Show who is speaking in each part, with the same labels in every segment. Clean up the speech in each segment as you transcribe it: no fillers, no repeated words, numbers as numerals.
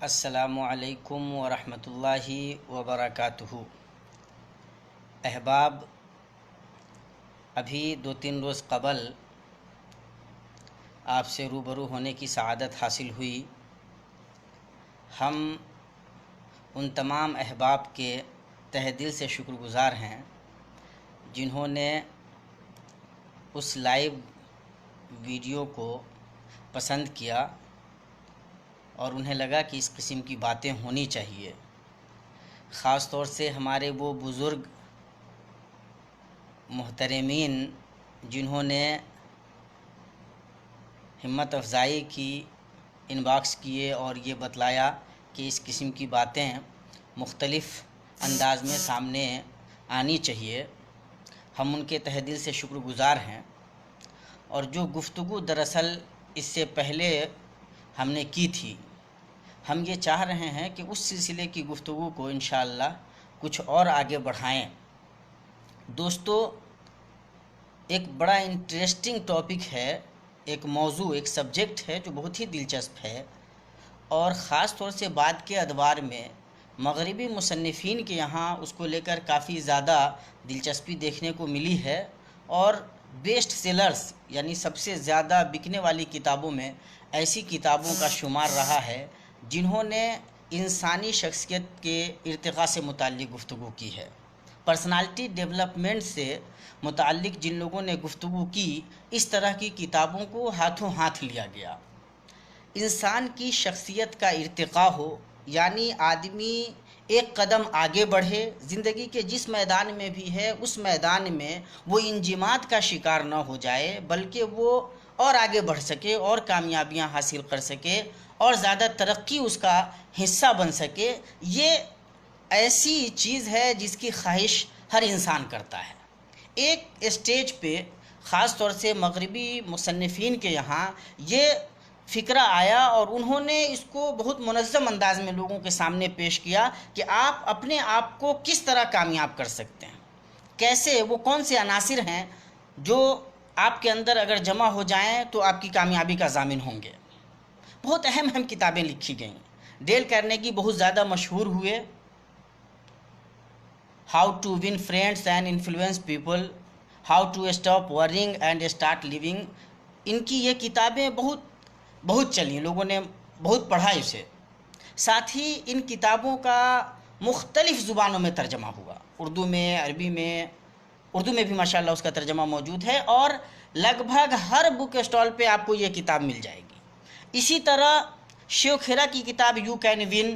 Speaker 1: السلام علیکم ورحمۃ اللہ وبرکاتہ۔ احباب، ابھی 2-3 روز قبل آپ سے روبرو ہونے کی سعادت حاصل ہوئی۔ ہم ان تمام احباب کے تہ دل سے شکر گزار ہیں جنہوں نے اس لائیو ویڈیو کو پسند کیا اور انہیں لگا کہ اس قسم کی باتیں ہونی چاہیے۔ خاص طور سے ہمارے وہ بزرگ محترمین جنہوں نے ہمت افزائی کی، ان باکس کیے اور یہ بتلایا کہ اس قسم کی باتیں مختلف انداز میں سامنے آنی چاہیے۔ ہم ان کے تہ دل سے شکر گزار ہیں، اور جو گفتگو دراصل اس سے پہلے ہم نے کی تھی، ہم یہ چاہ رہے ہیں کہ اس سلسلے کی گفتگو کو انشاءاللہ کچھ اور آگے بڑھائیں۔ دوستو، ایک بڑا انٹریسٹنگ ٹاپک ہے، ایک موضوع، ایک سبجیکٹ ہے جو بہت ہی دلچسپ ہے، اور خاص طور سے بعد کے ادوار میں مغربی مصنفین کے یہاں اس کو لے کر کافی زیادہ دلچسپی دیکھنے کو ملی ہے، اور بیسٹ سیلرز یعنی سب سے زیادہ بکنے والی کتابوں میں ایسی کتابوں کا شمار رہا ہے جنہوں نے انسانی شخصیت کے ارتقاء سے متعلق گفتگو کی ہے۔ پرسنالٹی ڈیولپمنٹ سے متعلق جن لوگوں نے گفتگو کی، اس طرح کی کتابوں کو ہاتھوں ہاتھ لیا گیا۔ انسان کی شخصیت کا ارتقاء ہو، یعنی آدمی ایک قدم آگے بڑھے، زندگی کے جس میدان میں بھی ہے اس میدان میں وہ انجماد کا شکار نہ ہو جائے، بلکہ وہ اور آگے بڑھ سکے اور کامیابیاں حاصل کر سکے اور زیادہ ترقی اس کا حصہ بن سکے۔ یہ ایسی چیز ہے جس کی خواہش ہر انسان کرتا ہے۔ ایک اسٹیج پہ خاص طور سے مغربی مصنفین کے یہاں یہ فکرہ آیا، اور انہوں نے اس کو بہت منظم انداز میں لوگوں کے سامنے پیش کیا کہ آپ اپنے آپ کو کس طرح کامیاب کر سکتے ہیں، کیسے، وہ کون سے عناصر ہیں جو آپ کے اندر اگر جمع ہو جائیں تو آپ کی کامیابی کا ضامن ہوں گے۔ بہت اہم اہم کتابیں لکھی گئیں۔ ڈیل کارنیگی بہت زیادہ مشہور ہوئے، how to win friends and influence people, how to stop worrying and start living. ان کی یہ کتابیں بہت چلیں، لوگوں نے بہت پڑھا اسے۔ ساتھ ہی ان کتابوں کا مختلف زبانوں میں ترجمہ ہوا، اردو میں، عربی میں، اردو میں بھی ماشاءاللہ اس کا ترجمہ موجود ہے، اور لگ بھگ ہر بک اسٹال پہ آپ کو یہ کتاب مل جائے گی۔ اسی طرح شیو کھیرا کی کتاب you can win,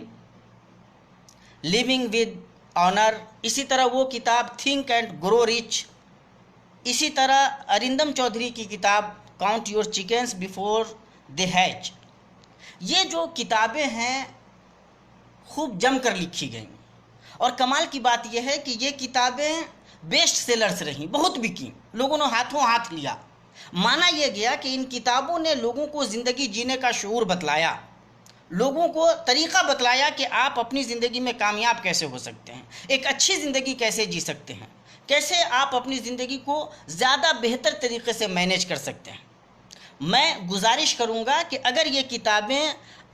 Speaker 1: living with honour, اسی طرح وہ کتاب تھنک اینڈ گرو رچ، اسی طرح ارندم چودھری کی کتاب count your chickens before they ہیچ۔ یہ جو کتابیں ہیں خوب جم کر لکھی گئیں، اور کمال کی بات یہ ہے کہ یہ کتابیں بیسٹ سیلرز رہیں، بہت بکیں، لوگوں نے ہاتھوں ہاتھ لیا۔ مانا یہ گیا کہ ان کتابوں نے لوگوں کو زندگی جینے کا شعور بتلایا، لوگوں کو طریقہ بتلایا کہ آپ اپنی زندگی میں کامیاب کیسے ہو سکتے ہیں، ایک اچھی زندگی کیسے جی سکتے ہیں، کیسے آپ اپنی زندگی کو زیادہ بہتر طریقے سے مینیج کر سکتے ہیں۔ میں گزارش کروں گا کہ اگر یہ کتابیں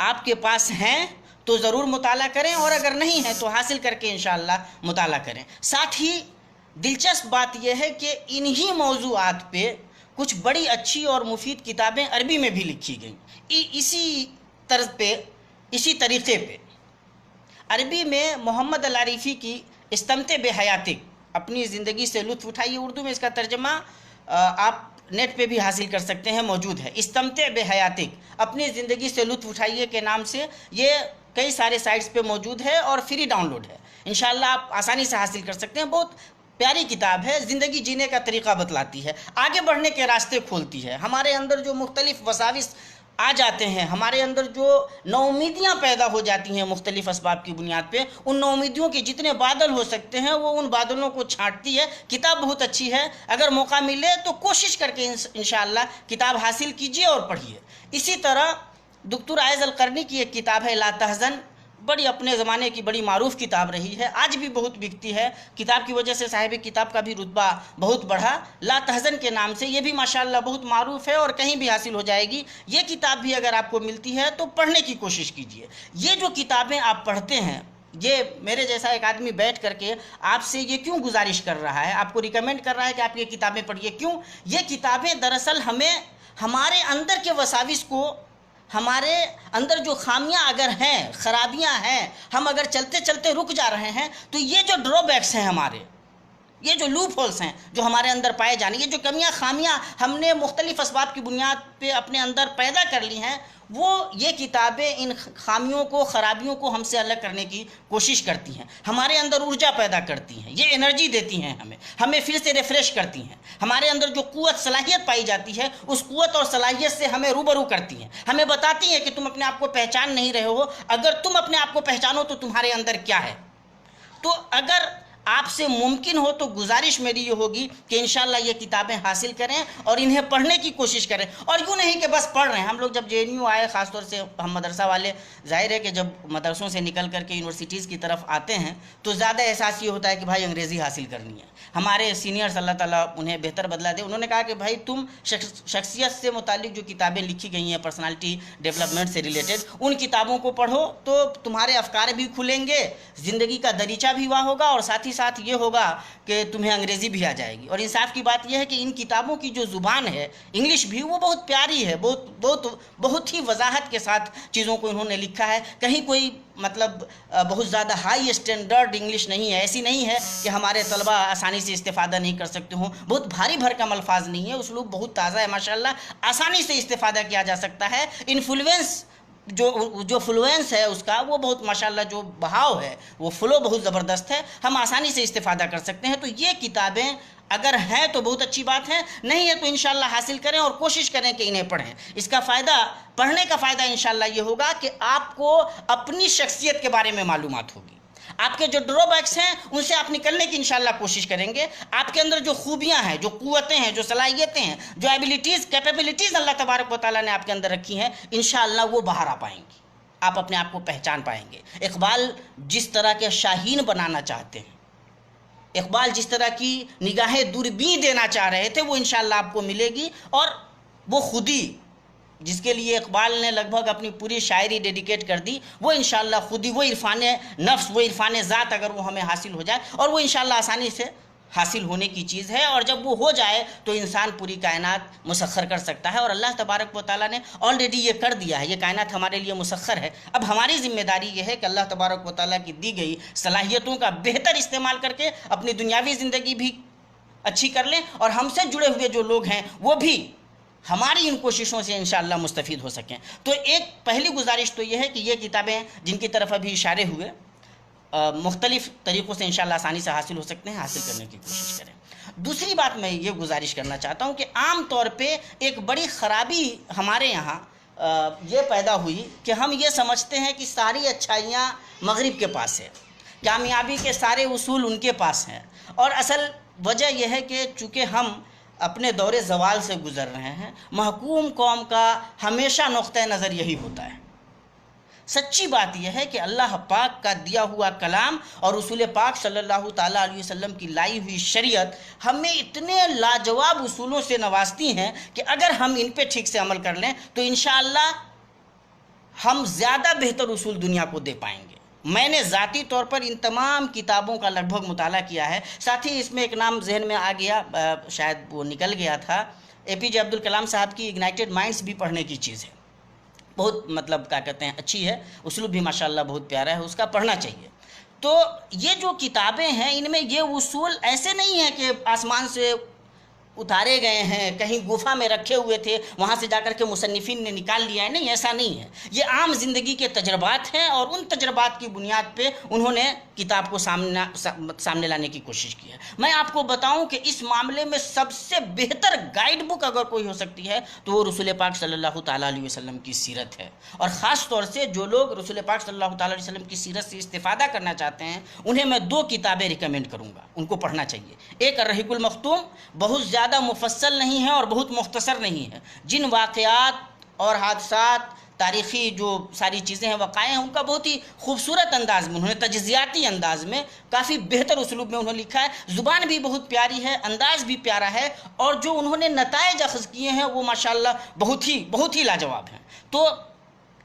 Speaker 1: آپ کے پاس ہیں تو ضرور مطالعہ کریں، اور اگر نہیں ہیں تو حاصل کر کے انشاءاللہ مطالعہ کریں۔ ساتھ ہی دلچسپ بات یہ ہے کہ انہی موضوعات پہ کچھ بڑی اچھی اور مفید کتابیں عربی میں بھی لکھی گئیں، اسی طرز پہ، اسی طریقے پہ۔ عربی میں محمد العریفی کی استمتع بحیاتک، اپنی زندگی سے لطف اٹھائیے، اردو میں اس کا ترجمہ آپ نیٹ پہ بھی حاصل کر سکتے ہیں، موجود ہے، استمتع بحیاتک، اپنی زندگی سے لطف اٹھائیے کے نام سے یہ کئی سارے سائٹس پہ موجود ہے اور فری ڈاؤن لوڈ ہے، انشاءاللہ آپ آسانی سے حاصل کر سکتے ہیں۔ بہت پیاری کتاب ہے، زندگی جینے کا طریقہ بتلاتی ہے، آگے بڑھنے کے راستے کھولتی ہے۔ ہمارے اندر جو مختلف وساوس آ جاتے ہیں، ہمارے اندر جو نومیدیاں پیدا ہو جاتی ہیں مختلف اسباب کی بنیاد پہ، ان نومیدیوں کے جتنے بادل ہو سکتے ہیں وہ ان بادلوں کو چھانٹتی ہے۔ کتاب بہت اچھی ہے، اگر موقع ملے تو کوشش کر کے انشاءاللہ کتاب حاصل کیجیے اور پڑھیے۔ اسی طرح دکتور عائض القرنی کی ایک کتاب ہے لا تحزن، بڑی اپنے زمانے کی بڑی معروف کتاب رہی ہے، آج بھی بہت بکتی ہے، کتاب کی وجہ سے صاحب کتاب کا بھی رتبہ بہت بڑھا۔ لا تحزن کے نام سے یہ بھی ماشاءاللہ بہت معروف ہے اور کہیں بھی حاصل ہو جائے گی۔ یہ کتاب بھی اگر آپ کو ملتی ہے تو پڑھنے کی کوشش کیجیے۔ یہ جو کتابیں آپ پڑھتے ہیں، یہ میرے جیسا ایک آدمی بیٹھ کر کے آپ سے یہ کیوں گزارش کر رہا ہے، آپ کو ریکمینڈ کر رہا ہے کہ آپ یہ کتابیں پڑھیے، کیوں؟ یہ کتابیں دراصل ہمیں ہمارے اندر کے وساوس کو، ہمارے اندر جو خامیاں اگر ہیں، خرابیاں ہیں، ہم اگر چلتے چلتے رک جا رہے ہیں، تو یہ جو ڈرا بیکس ہیں ہمارے، یہ جو لوپ ہولس ہیں جو ہمارے اندر پائے جانے، یہ جو کمیاں خامیاں ہم نے مختلف اسباب کی بنیاد پہ اپنے اندر پیدا کر لی ہیں، وہ یہ کتابیں ان خامیوں کو، خرابیوں کو ہم سے الگ کرنے کی کوشش کرتی ہیں، ہمارے اندر ارجا پیدا کرتی ہیں، یہ انرجی دیتی ہیں، ہمیں پھر سے ریفریش کرتی ہیں، ہمارے اندر جو قوت صلاحیت پائی جاتی ہے اس قوت اور صلاحیت سے ہمیں روبرو کرتی ہیں، ہمیں بتاتی ہیں کہ تم اپنے آپ کو پہچان نہیں رہے ہو، اگر تم اپنے آپ کو پہچانو تو تمہارے اندر کیا ہے۔ تو اگر آپ سے ممکن ہو تو گزارش میری یہ ہوگی کہ انشاءاللہ یہ کتابیں حاصل کریں اور انہیں پڑھنے کی کوشش کریں، اور یوں نہیں کہ بس پڑھ رہے ہیں۔ ہم لوگ جب JNU آئے، خاص طور سے ہم مدرسہ والے، ظاہر ہے کہ جب مدرسوں سے نکل کر کے یونیورسٹیز کی طرف آتے ہیں تو زیادہ احساس یہ ہوتا ہے کہ بھائی انگریزی حاصل کرنی ہے۔ ہمارے سینئرز، اللہ تعالیٰ انہیں بہتر بدلہ دے، انہوں نے کہا کہ بھائی تم شخصیت سے متعلق جو کتابیں لکھی گئی ہیں پرسنالٹی ڈیولپمنٹ سے ریلیٹڈ، ان کتابوں کو پڑھو تو تمہارے افکار بھی کھلیں گے، زندگی کا دریچہ بھی واہ ہوگا، اور ساتھ ہی ساتھ یہ ہوگا کہ تمہیں انگریزی بھی آ جائے گی۔ اور انصاف کی بات یہ ہے کہ ان کتابوں کی جو زبان ہے، انگلش بھی، وہ بہت پیاری ہے، بہت ہی وضاحت کے ساتھ چیزوں کو انہوں نے لکھا ہے، کہیں کوئی مطلب بہت زیادہ ہائی اسٹینڈرڈ انگلش نہیں ہے، ایسی نہیں ہے کہ ہمارے طلبہ آسانی سے استفادہ نہیں کر سکتے ہوں، بہت بھاری بھرکم الفاظ نہیں ہے، اسلوب بہت تازہ ہے ماشاءاللہ، آسانی سے استفادہ کیا جا سکتا ہے۔ انفلوئنس جو فلوئنس ہے اس کا، وہ بہت ماشاءاللہ، جو بہاؤ ہے، وہ فلو بہت زبردست ہے، ہم آسانی سے استفادہ کر سکتے ہیں۔ تو یہ کتابیں اگر ہیں تو بہت اچھی بات ہے، نہیں ہے تو انشاءاللہ حاصل کریں اور کوشش کریں کہ انہیں پڑھیں۔ اس کا فائدہ، پڑھنے کا فائدہ انشاءاللہ یہ ہوگا کہ آپ کو اپنی شخصیت کے بارے میں معلومات ہوگی، آپ کے جو ڈرا بیکس ہیں ان سے آپ نکلنے کی انشاءاللہ کوشش کریں گے، آپ کے اندر جو خوبیاں ہیں، جو قوتیں ہیں، جو صلاحیتیں ہیں، جو ایبیلٹیز، کیپیبلٹیز اللہ تبارک و تعالیٰ نے آپ کے اندر رکھی ہیں، انشاءاللہ وہ باہر آ پائیں گی، آپ اپنے آپ کو پہچان پائیں گے۔ اقبال جس طرح کے شاہین بنانا چاہتے ہیں، اقبال جس طرح کی نگاہیں دوربین دینا چاہ رہے تھے، وہ انشاءاللہ آپ کو ملے گی، اور وہ خودی جس کے لیے اقبال نے لگ بھگ اپنی پوری شاعری ڈیڈیکیٹ کر دی، وہ انشاءاللہ خود ہی، وہ عرفان نفس، وہ عرفان ذات اگر وہ ہمیں حاصل ہو جائے، اور وہ انشاءاللہ آسانی سے حاصل ہونے کی چیز ہے، اور جب وہ ہو جائے تو انسان پوری کائنات مسخر کر سکتا ہے، اور اللہ تبارک و تعالیٰ نے آلریڈی یہ کر دیا ہے، یہ کائنات ہمارے لیے مسخر ہے۔ اب ہماری ذمہ داری یہ ہے کہ اللہ تبارک و تعالیٰ کی دی گئی صلاحیتوں کا بہتر استعمال کر کے اپنی دنیاوی زندگی بھی اچھی کر لیں، اور ہم سے جڑے ہوئے جو لوگ ہیں وہ بھی ہماری ان کوششوں سے انشاءاللہ مستفید ہو سکیں۔ تو ایک پہلی گزارش تو یہ ہے کہ یہ کتابیں جن کی طرف ابھی اشارے ہوئے، مختلف طریقوں سے انشاءاللہ آسانی سے حاصل ہو سکتے ہیں، حاصل کرنے کی کوشش کریں۔ دوسری بات میں یہ گزارش کرنا چاہتا ہوں کہ عام طور پہ ایک بڑی خرابی ہمارے یہاں یہ پیدا ہوئی کہ ہم یہ سمجھتے ہیں کہ ساری اچھائیاں مغرب کے پاس ہے، کامیابی کے سارے اصول ان کے پاس ہیں، اور اصل وجہ یہ ہے کہ چونکہ ہم اپنے دور زوال سے گزر رہے ہیں، محکوم قوم کا ہمیشہ نقطہ نظر یہی ہوتا ہے۔ سچی بات یہ ہے کہ اللہ پاک کا دیا ہوا کلام اور رسول پاک صلی اللہ تعالیٰ علیہ وسلم کی لائی ہوئی شریعت ہمیں اتنے لاجواب اصولوں سے نوازتی ہیں کہ اگر ہم ان پہ ٹھیک سے عمل کر لیں تو انشاءاللہ ہم زیادہ بہتر اصول دنیا کو دے پائیں گے۔ میں نے ذاتی طور پر ان تمام کتابوں کا لگ بھگ مطالعہ کیا ہے، ساتھ ہی اس میں ایک نام ذہن میں آ گیا، شاید وہ نکل گیا تھا، APJ عبدالکلام صاحب کی اگنائٹڈ مائنڈز بھی پڑھنے کی چیز ہے، بہت مطلب کیا کہتے ہیں اچھی ہے، اسلوب بھی ماشاءاللہ بہت پیارا ہے، اس کا پڑھنا چاہیے۔ تو یہ جو کتابیں ہیں ان میں یہ اصول ایسے نہیں ہیں کہ آسمان سے اتارے گئے ہیں، کہیں گفا میں رکھے ہوئے تھے، وہاں سے جا کر کے مصنفین نے نکال لیا ہے، نہیں، ایسا نہیں ہے، یہ عام زندگی کے تجربات ہیں، اور ان تجربات کی بنیاد پہ انہوں نے کتاب کو سامنے لانے کی کوشش کی ہے۔ میں آپ کو بتاؤں کہ اس معاملے میں سب سے بہتر گائیڈ بک اگر کوئی ہو سکتی ہے تو وہ رسول پاک صلی اللہ تعالیٰ علیہ وسلم کی سیرت ہے، اور خاص طور سے جو لوگ رسول پاک صلی اللہ تعالیٰ علیہ وسلم کی سیرت سے استفادہ کرنا چاہتے ہیں انہیں میں 2 کتابیں ریکمینڈ کروں گا، ان کو پڑھنا چاہیے۔ ایک الرحیق المختوم، بہت زیادہ مفصل نہیں ہے اور بہت مختصر نہیں ہے، جن واقعات اور حادثات تاریخی جو ساری چیزیں ہیں، وقائع ہیں، ان کا بہت ہی خوبصورت انداز میں انہوں نے تجزیاتی انداز میں کافی بہتر اسلوب میں انہوں نے لکھا ہے. زبان بھی بہت پیاری ہے، انداز بھی پیارا ہے، اور جو انہوں نے نتائج اخذ کیے ہیں وہ ماشاءاللہ بہت ہی لاجواب ہیں. تو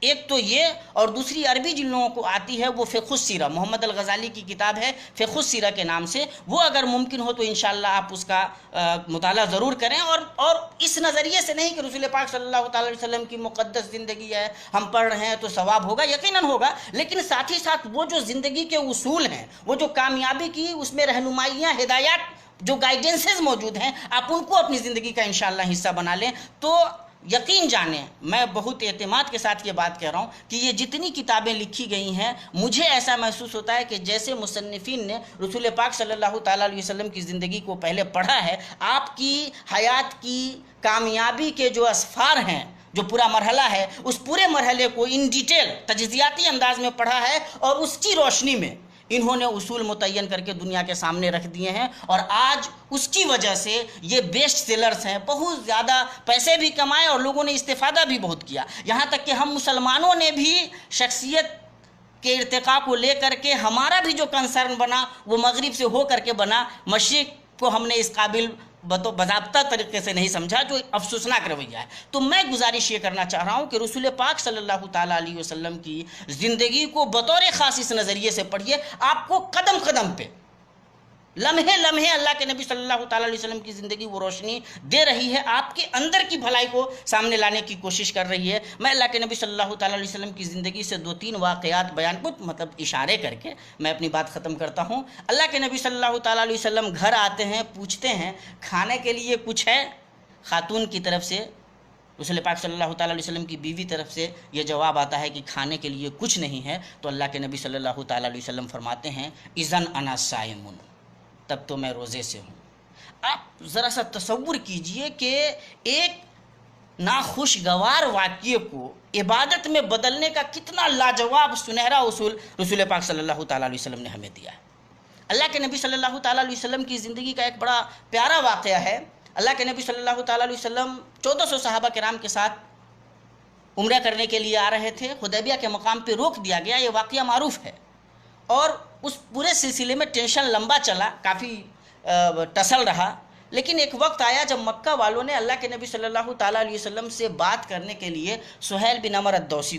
Speaker 1: ایک تو یہ، اور دوسری عربی جن لوگوں کو آتی ہے وہ فقہ السیرہ، محمد الغزالی کی کتاب ہے فقہ السیرہ کے نام سے، وہ اگر ممکن ہو تو انشاءاللہ آپ اس کا مطالعہ ضرور کریں. اور اس نظریے سے نہیں کہ رسول پاک صلی اللہ تعالی علیہ وسلم کی مقدس زندگی ہے، ہم پڑھ رہے ہیں تو ثواب ہوگا، یقیناً ہوگا، لیکن ساتھ ہی ساتھ وہ جو زندگی کے اصول ہیں، وہ جو کامیابی کی اس میں رہنمائیاں، ہدایات، جو گائیڈنسز موجود ہیں، آپ ان کو اپنی زندگی کا انشاءاللہ حصہ بنا لیں. تو یقین جانیں، میں بہت اعتماد کے ساتھ یہ بات کہہ رہا ہوں کہ یہ جتنی کتابیں لکھی گئی ہیں، مجھے ایسا محسوس ہوتا ہے کہ جیسے مصنفین نے رسول پاک صلی اللہ تعالیٰ علیہ وسلم کی زندگی کو پہلے پڑھا ہے، آپ کی حیات کی کامیابی کے جو اسفار ہیں، جو پورا مرحلہ ہے، اس پورے مرحلے کو ان ڈیٹیل تجزیاتی انداز میں پڑھا ہے، اور اس کی روشنی میں انہوں نے اصول متعین کر کے دنیا کے سامنے رکھ دیے ہیں، اور آج اس کی وجہ سے یہ بیسٹ سیلرز ہیں، بہت زیادہ پیسے بھی کمائے اور لوگوں نے استفادہ بھی بہت کیا. یہاں تک کہ ہم مسلمانوں نے بھی شخصیت کے ارتقاء کو لے کر کے ہمارا بھی جو کنسرن بنا وہ مغرب سے ہو کر کے بنا، مشرق کو ہم نے اس قابل باضابطہ طریقے سے نہیں سمجھا، جو افسوسناک رویہ ہے. تو میں گزارش یہ کرنا چاہ رہا ہوں کہ رسول پاک صلی اللہ تعالیٰ علیہ وسلم کی زندگی کو بطور خاص اس نظریے سے پڑھیے. آپ کو قدم قدم پہ، لمحے لمحے اللہ کے نبی صلی اللہ تعالیٰ علیہ وسلم کی زندگی وہ روشنی دے رہی ہے، آپ کے اندر کی بھلائی کو سامنے لانے کی کوشش کر رہی ہے. میں اللہ کے نبی صلی اللہ تعالیٰ علیہ وسلم کی زندگی سے 2-3 واقعات بیان، مطلب اشارے کر کے میں اپنی بات ختم کرتا ہوں. اللہ کے نبی صلی اللہ تعالیٰ علیہ وسلم گھر آتے ہیں، پوچھتے ہیں کھانے کے لیے کچھ ہے؟ خاتون کی طرف سے، رسول پاک صلی اللہ تعالیٰ علیہ وسلم کی بیوی طرف سے یہ جواب آتا ہے کہ کھانے کے لیے کچھ نہیں ہے. تو اللہ کے نبی صلی اللہ تعالیٰ علیہ وسلم فرماتے ہیں اذن انا صائم، تب تو میں روزے سے ہوں. آپ ذرا سا تصور کیجئے کہ ایک ناخوشگوار واقعے کو عبادت میں بدلنے کا کتنا لاجواب سنہرا اصول رسول پاک صلی اللہ تعالیٰ علیہ وسلم نے ہمیں دیا ہے. اللہ کے نبی صلی اللہ تعالیٰ علیہ وسلم کی زندگی کا ایک بڑا پیارا واقعہ ہے. اللہ کے نبی صلی اللہ تعالیٰ علیہ وسلم 1400 صحابہ کرام کے ساتھ عمرہ کرنے کے لیے آ رہے تھے. حدیبیہ کے مقام پہ روک دیا گیا، یہ واقعہ معروف ہے، اور اس پورے سلسلے میں ٹینشن لمبا چلا، کافی ٹسل رہا. لیکن ایک وقت آیا جب مکہ والوں نے اللہ کے نبی صلی اللہ تعالیٰ علیہ وسلم سے بات کرنے کے لیے سہیل بن عمر الدوسی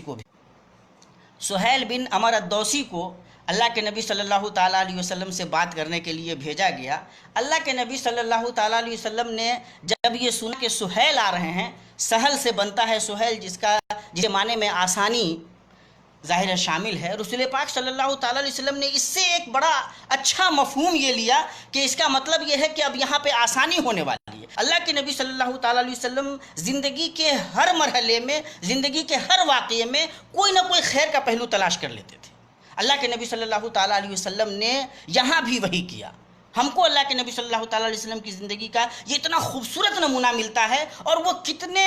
Speaker 1: کو اللہ کے نبی صلی اللہ تعالیٰ علیہ وسلم سے بات کرنے کے لیے بھیجا گیا. اللہ کے نبی صلی اللہ تعالیٰ علیہ وسلم نے جب یہ سنا کہ سہیل آ رہے ہیں، سہل سے بنتا ہے سہیل، جس معنی میں آسانی ظاہر ہے شامل ہے، رسول پاک صلی اللہ تعالیٰ علیہ وسلم نے اس سے ایک بڑا اچھا مفہوم یہ لیا کہ اس کا مطلب یہ ہے کہ اب یہاں پہ آسانی ہونے والی ہے. اللہ کے نبی صلی اللہ تعالیٰ علیہ وسلم زندگی کے ہر مرحلے میں، زندگی کے ہر واقعے میں کوئی نہ کوئی خیر کا پہلو تلاش کر لیتے تھے. اللہ کے نبی صلی اللہ تعالیٰ علیہ وسلم نے یہاں بھی وہی کیا. ہم کو اللہ کے نبی صلی اللہ تعالیٰ علیہ وسلم کی زندگی کا یہ اتنا خوبصورت نمونہ ملتا ہے، اور وہ کتنے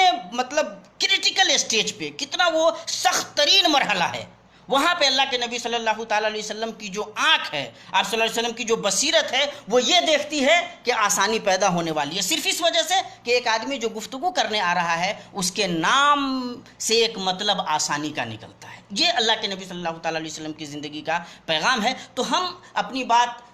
Speaker 1: کریٹیکل اسٹیج پہ، کتنا وہ سخت ترین مرحلہ ہے، وہاں پہ اللہ کے نبی صلی اللہ تعالیٰ علیہ وسلم کی جو آنکھ ہے، آپ صلی اللہ علیہ وسلم کی جو بصیرت ہے، وہ یہ دیکھتی ہے کہ آسانی پیدا ہونے والی ہے، صرف اس وجہ سے کہ ایک آدمی جو گفتگو کرنے آ رہا ہے اس کے نام سے ایک مطلب آسانی کا نکلتا ہے. یہ اللہ کے نبی صلی اللہ تعالیٰ علیہ وسلم کی زندگی کا پیغام ہے. تو ہم اپنی بات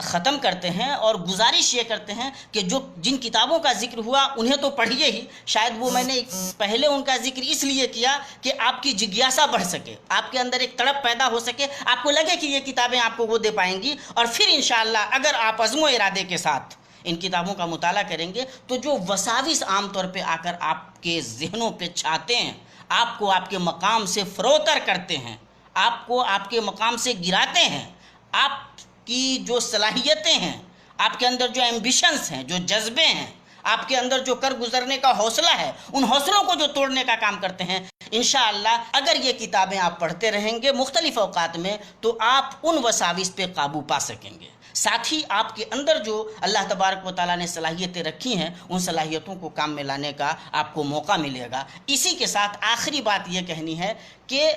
Speaker 1: ختم کرتے ہیں اور گزارش یہ کرتے ہیں کہ جن کتابوں کا ذکر ہوا انہیں تو پڑھیے ہی. شاید وہ میں نے پہلے ان کا ذکر اس لیے کیا کہ آپ کی جگیاسا بڑھ سکے، آپ کے اندر ایک تڑپ پیدا ہو سکے، آپ کو لگے کہ یہ کتابیں آپ کو وہ دے پائیں گی، اور پھر انشاءاللہ اگر آپ عزم و ارادے کے ساتھ ان کتابوں کا مطالعہ کریں گے تو جو وساوس عام طور پہ آ کر آپ کے ذہنوں پہ چھاتے ہیں، آپ کو آپ کے مقام سے فروتر کرتے ہیں، آپ کو آپ کے مقام سے گراتے ہیں، آپ کی جو صلاحیتیں ہیں، آپ کے اندر جو ایمبیشنز ہیں، جو جذبے ہیں، آپ کے اندر جو کر گزرنے کا حوصلہ ہے، ان حوصلوں کو جو توڑنے کا کام کرتے ہیں، انشاءاللہ اگر یہ کتابیں آپ پڑھتے رہیں گے مختلف اوقات میں تو آپ ان وساوس پہ قابو پا سکیں گے. ساتھ ہی آپ کے اندر جو اللہ تبارک و تعالیٰ نے صلاحیتیں رکھی ہیں، ان صلاحیتوں کو کام میں لانے کا آپ کو موقع ملے گا. اسی کے ساتھ آخری بات یہ کہنی ہے کہ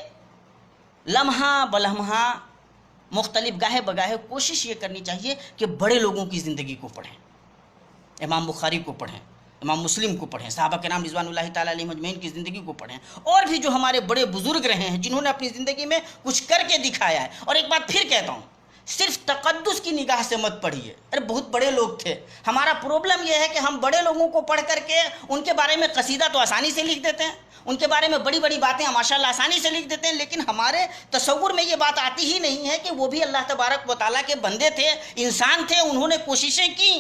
Speaker 1: لمحہ بلمحہ مختلف گاہے بگاہے کوشش یہ کرنی چاہیے کہ بڑے لوگوں کی زندگی کو پڑھیں. امام بخاری کو پڑھیں، امام مسلم کو پڑھیں، صحابہ کرام رضوان تعالیٰ علیہم اجمعین کی زندگی کو پڑھیں، اور بھی جو ہمارے بڑے بزرگ رہے ہیں جنہوں نے اپنی زندگی میں کچھ کر کے دکھایا ہے۔ اور ایک بات پھر کہتا ہوں، صرف تقدس کی نگاہ سے مت پڑھیے، ارے بہت بڑے لوگ تھے۔ ہمارا پرابلم یہ ہے کہ ہم بڑے لوگوں کو پڑھ کر کے ان کے بارے میں قصیدہ تو آسانی سے لکھ دیتے ہیں، ان کے بارے میں بڑی بڑی باتیں ماشاءاللہ آسانی سے لکھ دیتے ہیں، لیکن ہمارے تصور میں یہ بات آتی ہی نہیں ہے کہ وہ بھی اللہ تبارک و تعالیٰ کے بندے تھے، انسان تھے، انہوں نے کوششیں کی،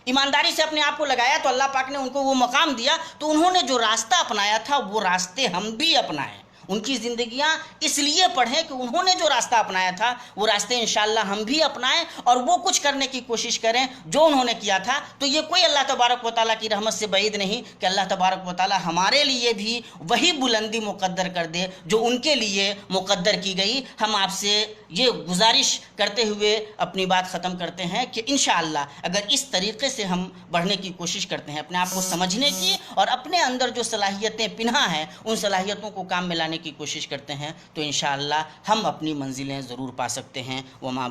Speaker 1: ایمانداری سے اپنے آپ کو لگایا تو اللہ پاک نے ان کو وہ مقام دیا۔ تو انہوں نے جو راستہ اپنایا تھا وہ راستے ہم بھی اپنائیں، ان کی زندگیاں اس لیے پڑھیں کہ انہوں نے جو راستہ اپنایا تھا وہ راستے انشاءاللہ ہم بھی اپنائیں، اور وہ کچھ کرنے کی کوشش کریں جو انہوں نے کیا تھا۔ تو یہ کوئی اللہ تبارک و تعالیٰ کی رحمت سے بعید نہیں کہ اللہ تبارک و تعالیٰ ہمارے لیے بھی وہی بلندی مقدر کر دے جو ان کے لیے مقدر کی گئی۔ ہم آپ سے یہ گزارش کرتے ہوئے اپنی بات ختم کرتے ہیں کہ انشاءاللہ اگر اس طریقے سے ہم بڑھنے کی کوشش کرتے ہیں، اپنے آپ کو سمجھنے کی اور اپنے اندر جو صلاحیتیں پنہا ہیں ان صلاحیتوں کو کام میں لانے کی کوشش کرتے ہیں، تو انشاءاللہ ہم اپنی منزلیں ضرور پا سکتے ہیں۔ وما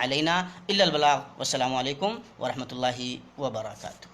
Speaker 1: علینا الا البلاغ۔ والسلام علیکم ورحمۃ اللہ وبرکاتہ۔